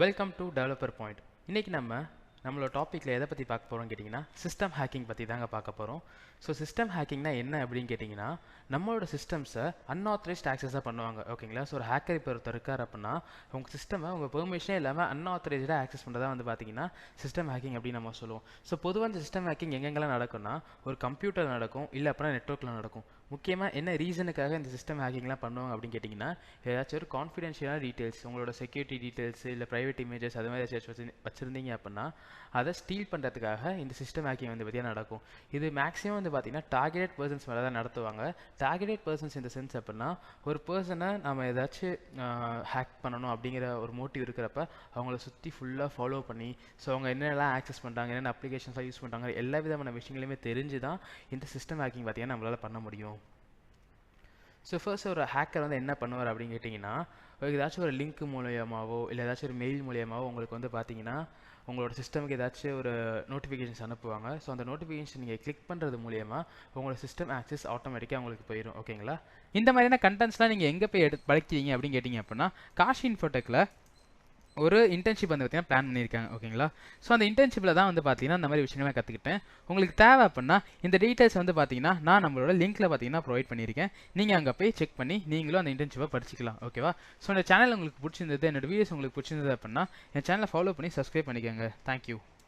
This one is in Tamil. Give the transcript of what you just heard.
Welcome to developer point. இன்றைக்கி நம்மளோட டாப்பிக்கில் எதை பற்றி பார்க்க போகிறோம்னு கேட்டிங்கன்னா சிஸ்டம் ஹேக்கிங் பற்றி தாங்க பார்க்க போகிறோம். ஸோ சிஸ்டம் ஹேக்கிங்னா என்ன அப்படின்னு கேட்டிங்கன்னா நம்மளோட சிஸ்டம்ஸை அன்ஆத்தரைஸ்ட் ஆக்சஸாக பண்ணுவாங்க. ஓகேங்களா? ஸோ ஒரு ஹேக்கர் இப்போ ஒருத்தர் இருக்கார் அப்படின்னா உங்கள் சிஸ்டமை உங்கள் பெர்மிஷனே இல்லாமல் அன்ஆத்தரைஸ்டாக ஆக்சஸ் பண்ணுறதா பார்த்தீங்கன்னா சிஸ்டம் ஹேக்கிங் அப்படின்னு நம்ம சொல்லுவோம். ஸோ பொதுவாக இந்த சிஸ்டம் ஹேக்கிங் எங்கெங்கெல்லாம் நடக்கும்னா ஒரு கம்ப்யூட்டர் நடக்கும், இல்லை அப்படின்னா நெட்ஒர்க்கில் நடக்கும். முக்கியமாக என்ன ரீசனுக்காக இந்த சிஸ்டம் ஹேக்கிங்லாம் பண்ணுவாங்க அப்படின்னு கேட்டிங்கன்னா ஏதாச்சும் ஒரு கான்ஃபிடென்ஷியலான டீட்டெயில்ஸ், உங்களோட செக்யூரிட்டி டீட்டெயில்ஸ் இல்லை ப்ரைவேட் இமேஜஸ் அது மாதிரி ஏதாச்சும் வச்சுருந்தீங்க அப்படின்னா அதை ஸ்டீல் பண்ணுறதுக்காக இந்த சிஸ்டம் ஹேக்கிங் பார்த்தீங்கன்னா நடக்கும். இது மேக்ஸிமம் பார்த்தீங்கன்னா டார்கெட்டட் பர்சன்ஸ் மேலே தான் நடத்துவாங்க. டார்கெட்டட் பர்சன்ஸ் இந்த சென்ஸ் அப்படின்னா ஒரு பர்சனை நம்ம ஏதாச்சும் ஹேக் பண்ணணும் அப்படிங்கிற ஒரு மோட்டிவ் இருக்கிறப்ப அவங்கள சுற்றி ஃபுல்லாக ஃபாலோ பண்ணி ஸோ அவங்க என்னென்னலாம் ஆக்சஸ் பண்ணுறாங்க, என்னென்ன அப்ளிகேஷன்ஸ்லாம் யூஸ் பண்ணுறாங்க, எல்லா விதமான விஷயங்களையுமே தெரிஞ்சு தான் இந்த சிஸ்டம் ஹேக்கிங் பார்த்தீங்கன்னா நம்மளால் பண்ண முடியும். ஸோ ஃபர்ஸ்ட் ஒரு ஹேக்கர் என்ன பண்ணுவார் அப்படின்னு கேட்டிங்கன்னா ஏதாச்சும் ஒரு லிங்க் மூலியமாகவோ இல்லை ஏதாச்சும் ஒரு மெயில் மூலியமாகவோ உங்களுக்கு பார்த்தீங்கன்னா உங்களோட சிஸ்டமுக்கு ஏதாச்சும் ஒரு நோட்டிஃபிகேஷன்ஸ் அனுப்புவாங்க. ஸோ அந்த நோட்டிஃபிகேஷன் நீங்கள் கிளிக் பண்ணுறது மூலியமாக உங்களோட சிஸ்டம் ஆக்சஸ் ஆட்டோமேட்டிக்காக உங்களுக்கு போயிடும். ஓகேங்களா? இந்த மாதிரியான கண்டென்ட்ஸ்லாம் நீங்கள் எங்கே போய் படிக்கிறீங்க அப்படின்னு கேட்டிங்க அப்படின்னா காஷி இன்ஃபோடெக்கில் ஒரு இன்டர்ன்ஷிப் பார்த்தீங்கன்னா பிளான் பண்ணியிருக்காங்க. ஓகேங்களா? ஸோ அந்த இன்டர்ன்ஷிப்பில் தான் பார்த்தீங்கன்னா இந்த மாதிரி விஷயங்கள்லாம் கற்றுக்கிட்டேன். உங்களுக்கு தேவை அப்படின்னா இந்த டீட்டெயில்ஸ் பார்த்தீங்கன்னா நான் நம்மளோட லிங்க்கில் பார்த்தீங்கன்னா ப்ரொவைட் பண்ணியிருக்கேன். நீங்கள் அங்கே போய் செக் பண்ணி நீங்களும் அந்த இன்டர்ன்ஷிப்பை படிச்சிக்கலாம். ஓகேவா? ஸோ இந்த சேனல் உங்களுக்கு பிடிச்சிருந்தது, என்னோட வீடியோஸ் உங்களுக்கு பிடிச்சிருந்தது அப்படின்னா என் சேனலை ஃபாலோ பண்ணி சப்ஸ்கிரைப் பண்ணிக்கோங்க. தேங்க்யூ.